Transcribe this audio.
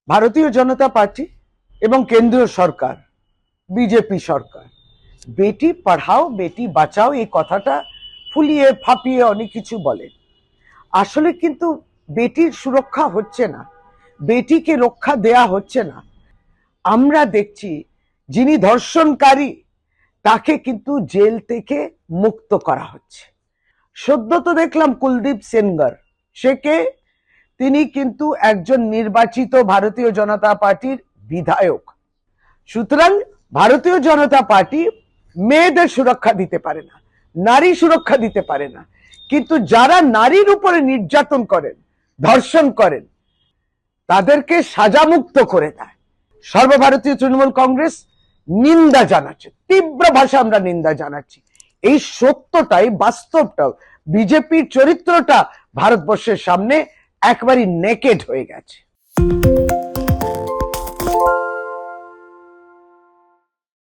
ভারতীয় জনতা পার্টি এবং কেন্দ্রীয় সরকার বিজেপি সরকার বেটি পড়াও বেটি বাঁচাও এই কথাটা ফুলিয়ে ফাঁপিয়ে অনেক কিছু বলে। আসলে কিন্তু বেটির সুরক্ষা হচ্ছে না, বেটিকে রক্ষা দেয়া হচ্ছে না। আমরা দেখছি যিনি ধর্ষণকারী তাকে কিন্তু জেল থেকে মুক্ত করা হচ্ছে। সদ্য তো দেখলাম কুলদীপ সেনগার, সে কে? তিনি কিন্তু একজন নির্বাচিত ভারতীয় জনতা পার্টির বিধায়ক। সুতরাং ভারতীয় জনতা পার্টি মেয়েদের সুরক্ষা দিতে পারে না, নারী সুরক্ষা দিতে পারে না, কিন্তু যারা নারীর উপরে নির্যাতন করেন, ধর্ষণ করেন, তাদেরকে সাজামুক্ত করে দেয়। সর্বভারতীয় তৃণমূল কংগ্রেস নিন্দা জানাচ্ছে, তীব্র ভাষা আমরা নিন্দা জানাচ্ছি। এই সত্যটাই, বাস্তবটাও, বিজেপির চরিত্রটা ভারতবর্ষের সামনে একবারই নেকেড হয়ে গেছে।